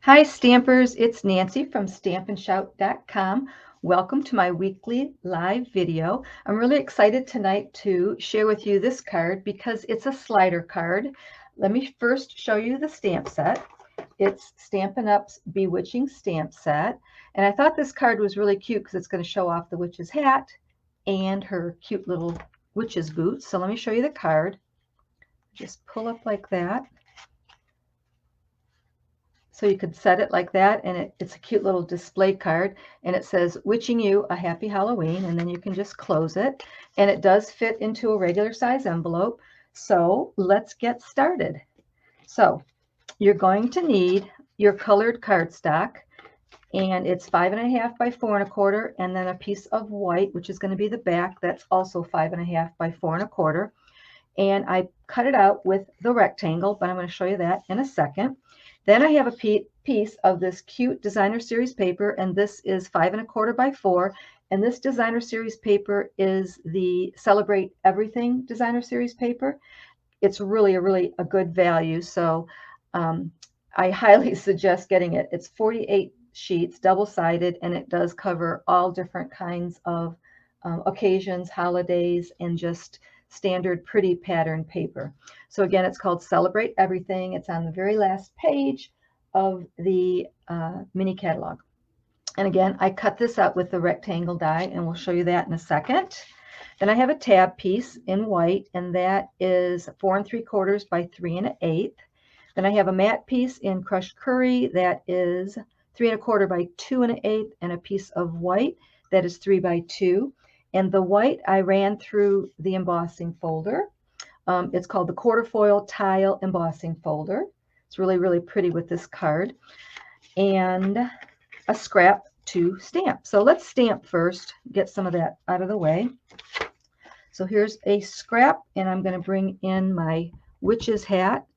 Hi Stampers, it's Nancy from stampandshout.com. Welcome to my weekly live video. I'm really excited tonight to share with you this card because it's a slider card. Let me first show you the stamp set. It's Stampin' Up's Bewitching stamp set. And I thought this card was really cute because it's going to show off the witch's hat and her cute little witch's boots. So let me show you the card. Just pull up like that. So you could set it like that, and it's a cute little display card, and it says, wishing you a happy Halloween, and then you can just close it, and it does fit into a regular size envelope. So let's get started. So you're going to need your colored cardstock, and it's 5.5 by 4 1/4, and then a piece of white, which is going to be the back, that's also 5.5 by 4 1/4. And I cut it out with the rectangle, but I'm going to show you that in a second. Then I have a piece of this cute designer series paper, and this is 5 1/4 by 4. And this designer series paper is the Celebrate Everything designer series paper. It's really a good value, so I highly suggest getting it. It's 48 sheets, double-sided, and it does cover all different kinds of occasions, holidays, and just standard pretty pattern paper. So again, it's called Celebrate Everything. It's on the very last page of the mini catalog. And again, I cut this out with the rectangle die, and we'll show you that in a second. Then I have a tab piece in white, and that is 4 3/4 by 3 1/8. Then I have a matte piece in crushed curry that is 3 1/4 by 2 1/8, and a piece of white that is 3 by 2. And the white I ran through the embossing folder. It's called the quarter foil tile embossing folder. It's really pretty with this card. And a scrap to stamp. So let's stamp first, get some of that out of the way. So here's a scrap, and I'm going to bring in my witch's hat,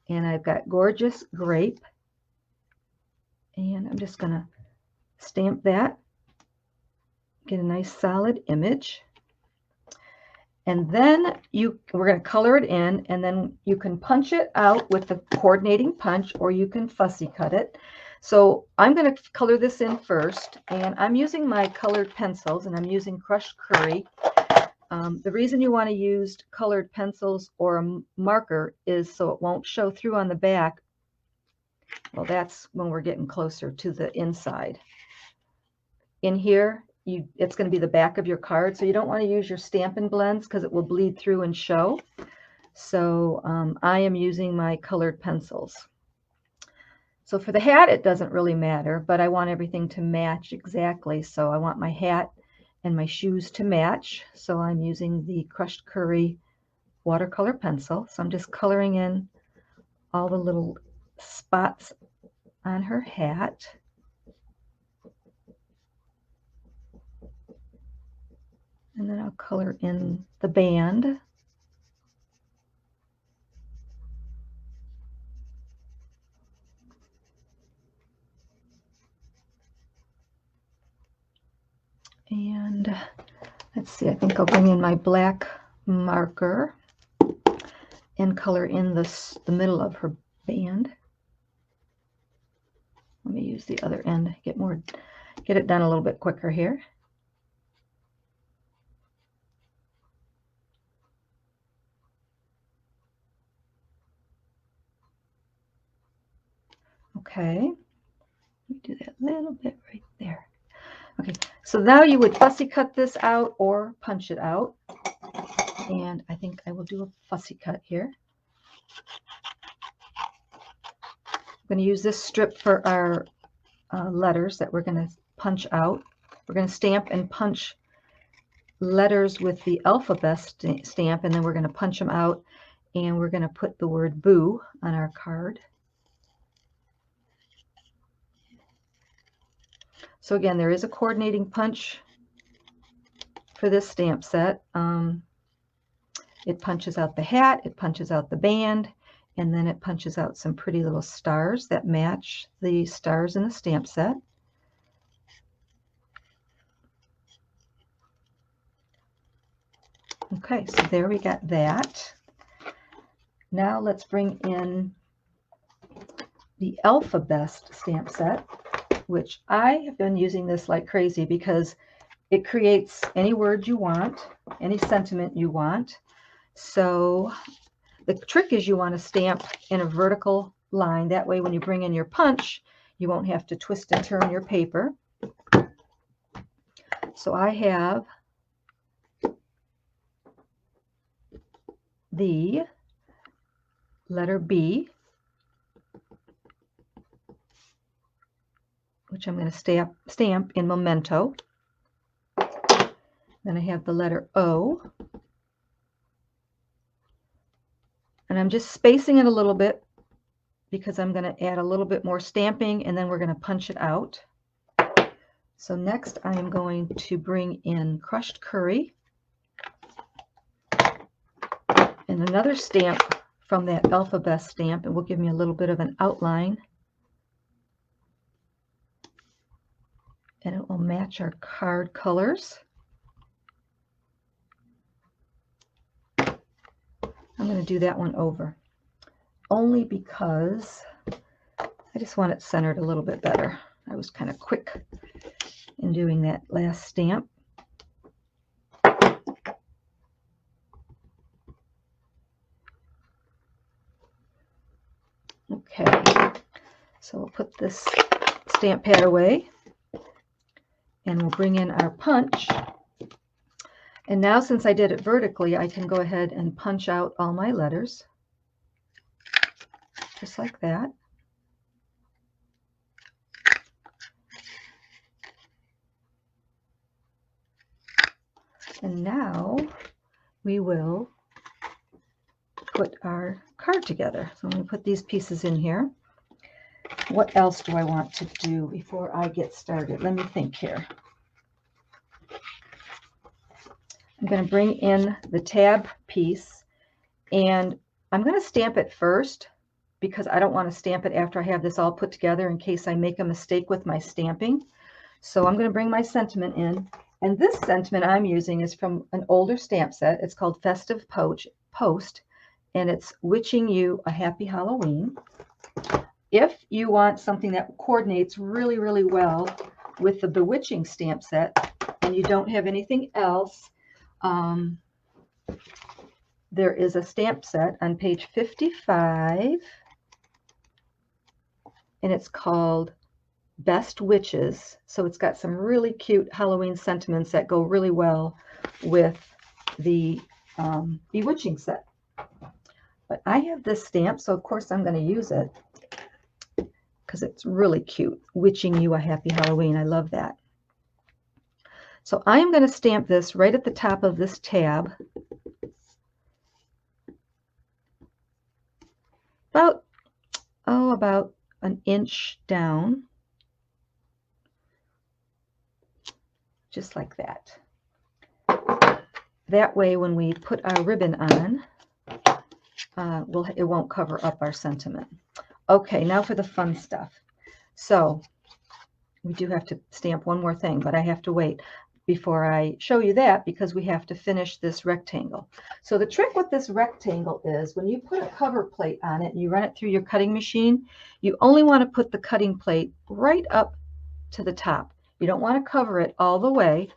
and I've got gorgeous grape, and I'm just going to stamp that, get a nice solid image. And then we're going to color it in, and then you can punch it out with the coordinating punch, or you can fussy cut it. So I'm going to color this in first, and I'm using my colored pencils, and I'm using crushed curry. The reason you want to use colored pencils or a marker is so it won't show through on the back. Well, that's when we're getting closer to the inside. In here, it's going to be the back of your card, so you don't want to use your Stampin' Blends because it will bleed through and show. So I am using my colored pencils. So for the hat, it doesn't really matter, but I want everything to match exactly. So I want my hat and my shoes to match. So I'm using the crushed curry watercolor pencil. So I'm just coloring in all the little spots on her hat. And then I'll color in the band. And let's see, I think I'll bring in my black marker and color in the middle of her band. Let me use the other end, get it done a little bit quicker here. Okay, let me do that little bit right there. Okay, so now you would fussy cut this out or punch it out. And I think I will do a fussy cut here. I'm going to use this strip for our letters that we're going to punch out. We're going to stamp and punch letters with the alphabet stamp, and then we're going to punch them out, and we're going to put the word boo on our card. So again, there is a coordinating punch for this stamp set. It punches out the hat, it punches out the band, and then it punches out some pretty little stars that match the stars in the stamp set. Okay, so there we got that. Now let's bring in the Alphabet stamp set, which I have been using this like crazy because it creates any word you want, any sentiment you want. So the trick is you want to stamp in a vertical line. That way when you bring in your punch, you won't have to twist and turn your paper. So I have the letter B, which I'm going to stamp in Memento. Then I have the letter O. And I'm just spacing it a little bit because I'm going to add a little bit more stamping and then we're going to punch it out. So next I am going to bring in crushed curry and another stamp from that Alphabet stamp. It will give me a little bit of an outline. And it will match our card colors. I'm going to do that one over, only because I just want it centered a little bit better. I was kind of quick in doing that last stamp. Okay, so we'll put this stamp pad away and we'll bring in our punch. And now since I did it vertically, I can go ahead and punch out all my letters, just like that. And now we will put our card together. So I'm going to put these pieces in here. What else do I want to do before I get started? Let me think here. I'm going to bring in the tab piece and I'm going to stamp it first because I don't want to stamp it after I have this all put together in case I make a mistake with my stamping. So I'm going to bring my sentiment in, and this sentiment I'm using is from an older stamp set. It's called Festive Post, and it's wishing you a happy Halloween. If you want something that coordinates really, really well with the Bewitching stamp set and you don't have anything else, there is a stamp set on page 55, and it's called Best Witches. So it's got some really cute Halloween sentiments that go really well with the Bewitching set. But I have this stamp, so of course I'm going to use it because it's really cute. Wishing you a happy Halloween. I love that. So I am going to stamp this right at the top of this tab. About an inch down. Just like that. That way when we put our ribbon on, it won't cover up our sentiment. Okay, now for the fun stuff. So we do have to stamp one more thing, but I have to wait before I show you that because we have to finish this rectangle. So the trick with this rectangle is when you put a cover plate on it and you run it through your cutting machine, you only want to put the cutting plate right up to the top. You don't want to cover it all the way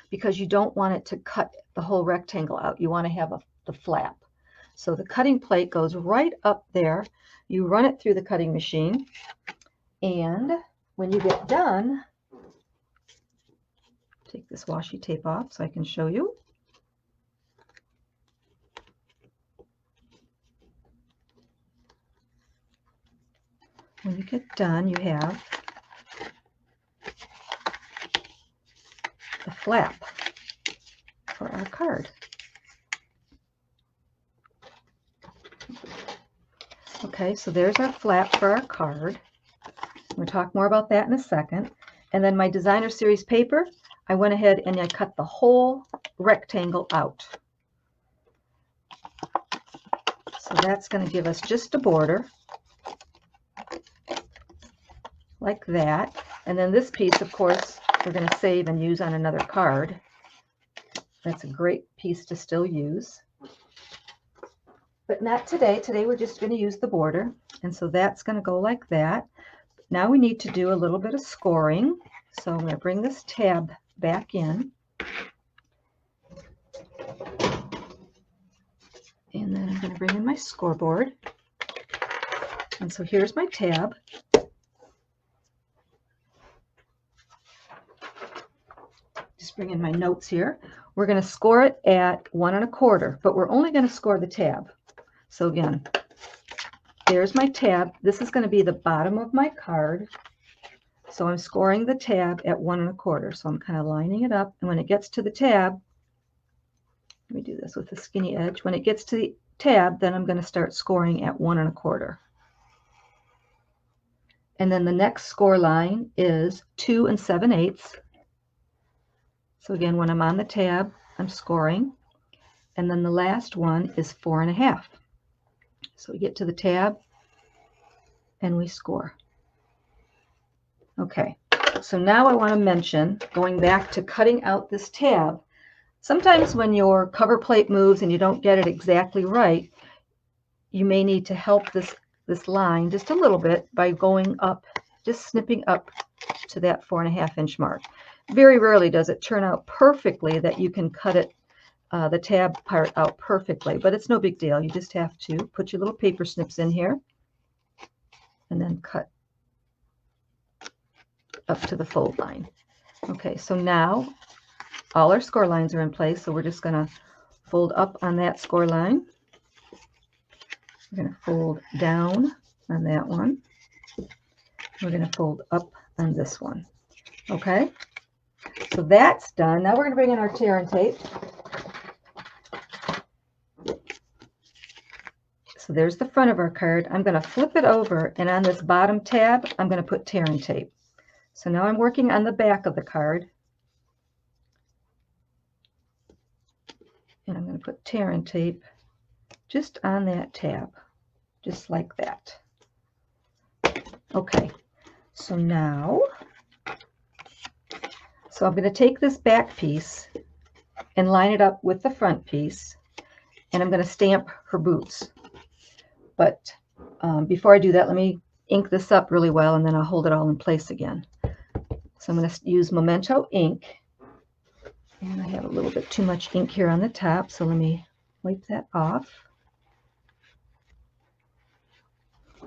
because you don't want it to cut the whole rectangle out. You want to have the flap. So the cutting plate goes right up there. You run it through the cutting machine, and when you get done, take this washi tape off so I can show you. When you get done, you have the flap for our card. Okay, so there's our flap for our card. We'll talk more about that in a second. And then my designer series paper, I went ahead and I cut the whole rectangle out. So that's going to give us just a border like that. And then this piece, of course, we're going to save and use on another card. That's a great piece to still use. But not today. Today we're just going to use the border. And so that's going to go like that. Now we need to do a little bit of scoring. So I'm going to bring this tab back in. And then I'm going to bring in my scoreboard. And so here's my tab. Just bring in my notes here. We're going to score it at 1 1/4, but we're only going to score the tab. So again, there's my tab. This is going to be the bottom of my card. So I'm scoring the tab at 1 1/4. So I'm kind of lining it up. And when it gets to the tab, let me do this with the skinny edge. When it gets to the tab, then I'm going to start scoring at 1 1/4. And then the next score line is 2 7/8. So again, when I'm on the tab, I'm scoring. And then the last one is 4 1/2. So we get to the tab and we score. Okay, so now I want to mention, going back to cutting out this tab, sometimes when your cover plate moves and you don't get it exactly right, you may need to help this line just a little bit by going up, just snipping up to that 4 1/2 inch mark. Very rarely does it turn out perfectly that you can cut it, the tab part out perfectly, but it's no big deal. You just have to put your little paper snips in here and then cut up to the fold line. Okay, so now all our score lines are in place, so we're just going to fold up on that score line. We're going to fold down on that one. We're going to fold up on this one. Okay, so that's done. Now we're going to bring in our tear and tape. So there's the front of our card. I'm going to flip it over, and on this bottom tab, I'm going to put tear and tape. So now I'm working on the back of the card. And I'm going to put tear and tape just on that tab, just like that. Okay, so now, I'm going to take this back piece and line it up with the front piece, and I'm going to stamp her boots. But before I do that, let me ink this up really well, and then I'll hold it all in place again. So I'm going to use Memento ink, and I have a little bit too much ink here on the top, so let me wipe that off.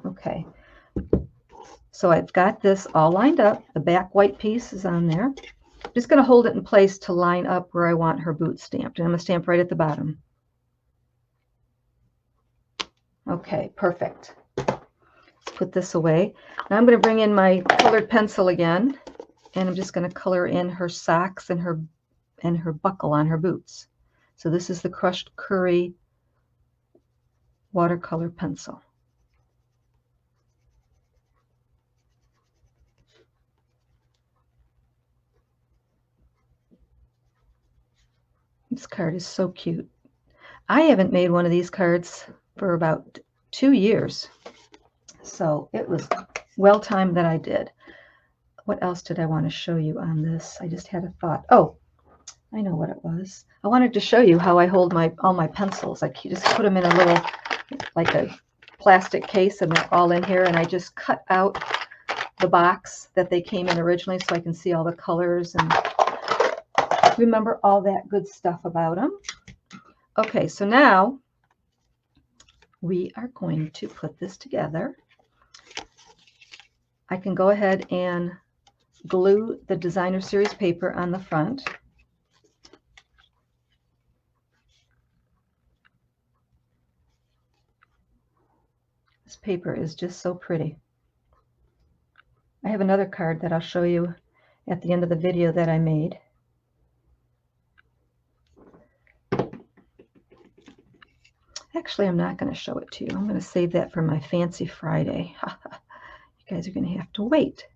Okay, so I've got this all lined up. The back white piece is on there. I'm just going to hold it in place to line up where I want her boots stamped, and I'm going to stamp right at the bottom. Okay, perfect. Let's put this away. Now I'm going to bring in my colored pencil again, and I'm just going to color in her socks and her buckle on her boots. So this is the Crushed Curry watercolor pencil. This card is so cute. I haven't made one of these cards for about 2 years, so it was well timed that I did. What else did I want to show you on this? I just had a thought. Oh, I know what it was. I wanted to show you how I hold all my pencils. I just put them in a little, like a plastic case, and they're all in here, and I just cut out the box that they came in originally so I can see all the colors and remember all that good stuff about them. Okay, so now we are going to put this together. I can go ahead and glue the designer series paper on the front. This paper is just so pretty. I have another card that I'll show you at the end of the video that I made. Actually, I'm not going to show it to you. I'm going to save that for my Fancy Friday. You guys are going to have to wait.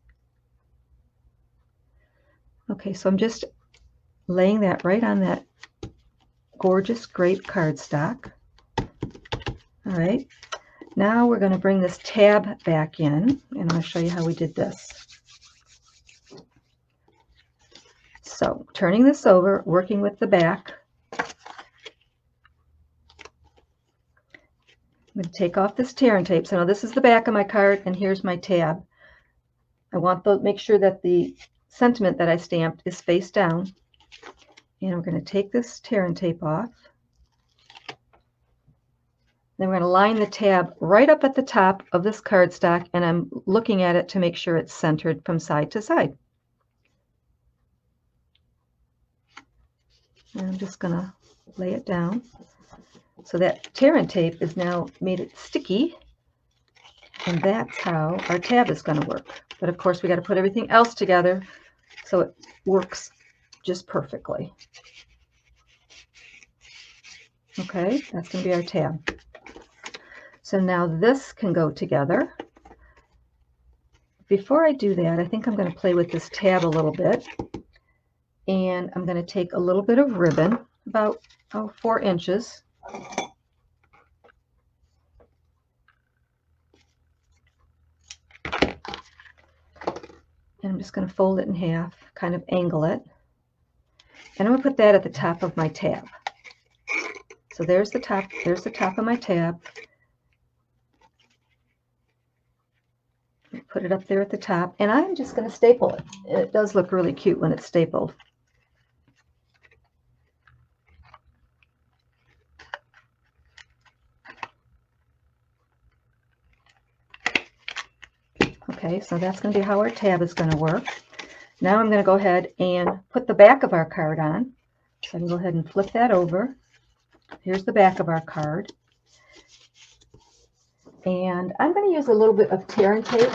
Okay, so I'm just laying that right on that gorgeous grape cardstock. All right, now we're going to bring this tab back in, and I'll show you how we did this. So turning this over, working with the back, I'm I'm going to take off this tear and tape. So now this is the back of my card, and here's my tab. I want to make sure that the sentiment that I stamped is face down. And we're going to take this tear and tape off. Then we're going to line the tab right up at the top of this cardstock, and I'm looking at it to make sure it's centered from side to side. And I'm just going to lay it down. So that tear and tape is now made it sticky, and that's how our tab is going to work. But of course we got to put everything else together so it works just perfectly. Okay, that's going to be our tab. So now this can go together. Before I do that, I think I'm going to play with this tab a little bit. And I'm going to take a little bit of ribbon, about 4 inches. And I'm just going to fold it in half, kind of angle it. And I'm going to put that at the top of my tab. So there's the top of my tab. Put it up there at the top, and I'm just going to staple it. It does look really cute when it's stapled. Okay, so that's going to be how our tab is going to work. Now I'm going to go ahead and put the back of our card on. So I can go ahead and flip that over. Here's the back of our card. And I'm going to use a little bit of tear and tape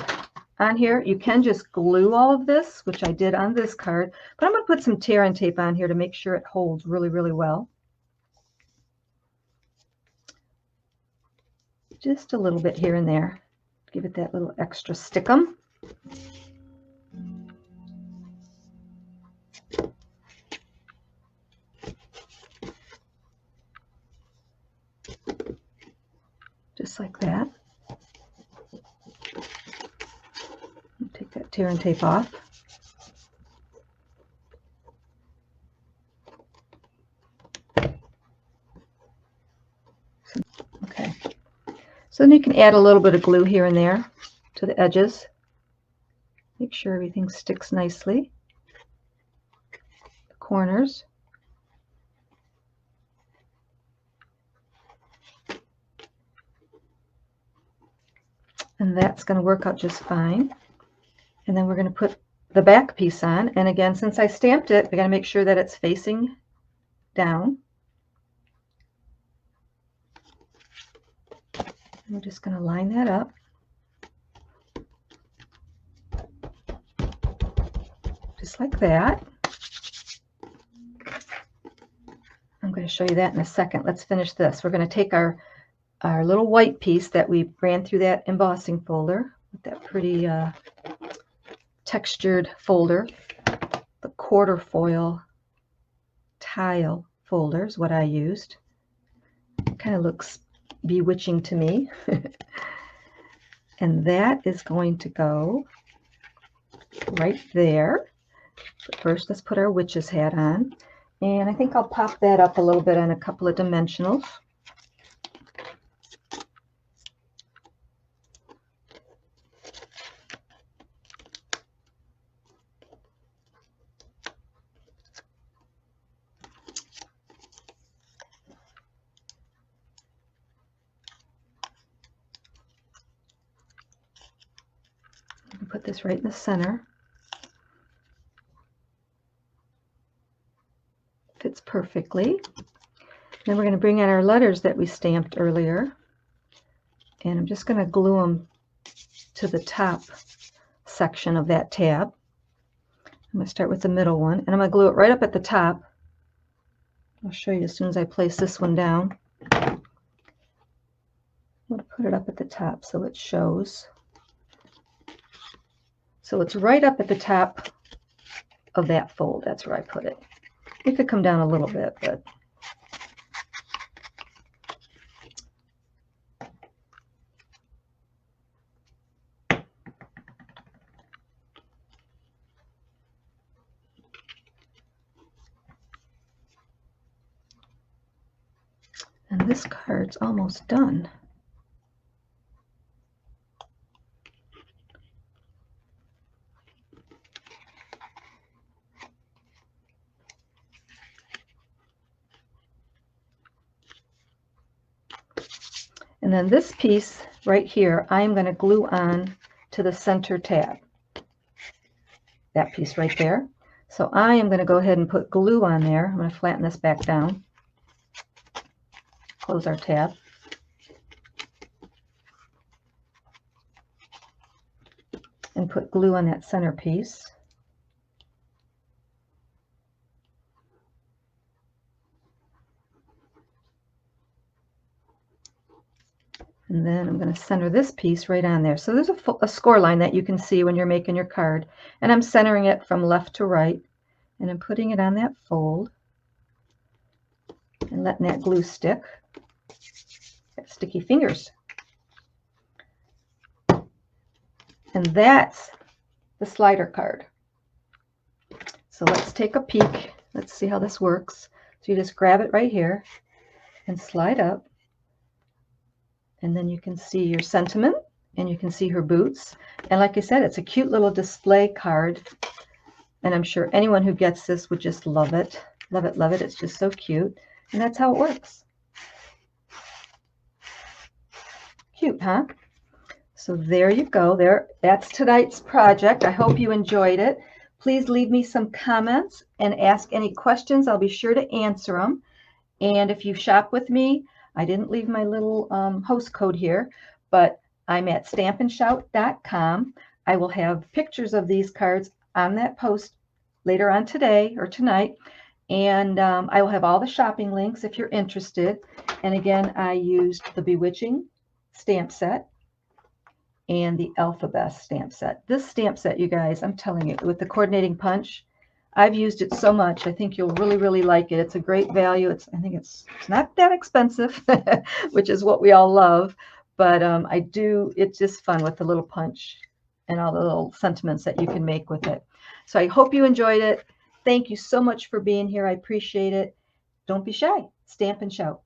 on here. You can just glue all of this, which I did on this card, but I'm going to put some tear and tape on here to make sure it holds really, really well. Just a little bit here and there. Give it that little extra stickum. Just like that. Take that tear and tape off. Okay. So then you can add a little bit of glue here and there to the edges. Make sure everything sticks nicely. The corners. And that's going to work out just fine. And then we're going to put the back piece on. And again, since I stamped it, we got to make sure that it's facing down. We're just going to line that up. Just like that. I'm going to show you that in a second. Let's finish this. We're going to take our little white piece that we ran through that embossing folder, with that pretty textured folder. The quarter foil tile folder is what I used. It kind of looks bewitching to me. And that is going to go right there. But first, let's put our witch's hat on. And I think I'll pop that up a little bit on a couple of dimensionals. Put this right in the center. Fits perfectly. Then we're going to bring in our letters that we stamped earlier, and I'm just going to glue them to the top section of that tab. I'm going to start with the middle one, and I'm going to glue it right up at the top. I'll show you as soon as I place this one down. I'm going to put it up at the top so it shows. So it's right up at the top of that fold. That's where I put it. It could come down a little bit, but and this card's almost done. And then this piece right here, I'm going to glue on to the center tab. That piece right there. So I am going to go ahead and put glue on there. I'm going to flatten this back down. Close our tab. And put glue on that center piece. And then I'm going to center this piece right on there. So there's a score line that you can see when you're making your card. And I'm centering it from left to right. And I'm putting it on that fold. And letting that glue stick. Got sticky fingers. And that's the slider card. So let's take a peek. Let's see how this works. So you just grab it right here and slide up. And then you can see your sentiment and you can see her boots. And like I said, it's a cute little display card. And I'm sure anyone who gets this would just love it. Love it, love it. It's just so cute. And that's how it works. Cute, huh? So there you go. That's tonight's project. I hope you enjoyed it. Please leave me some comments and ask any questions. I'll be sure to answer them. And if you shop with me, I didn't leave my little host code here, but I'm at stampandshout.com. I will have pictures of these cards on that post later on today or tonight. And I will have all the shopping links if you're interested. And again, I used the Bewitching stamp set and the Alphabet stamp set. This stamp set, you guys, I'm telling you, with the coordinating punch, I've used it so much. I think you'll really, really like it. It's a great value. I think it's not that expensive, which is what we all love. But it's just fun with the little punch and all the little sentiments that you can make with it. So I hope you enjoyed it. Thank you so much for being here. I appreciate it. Don't be shy. Stamp and shout.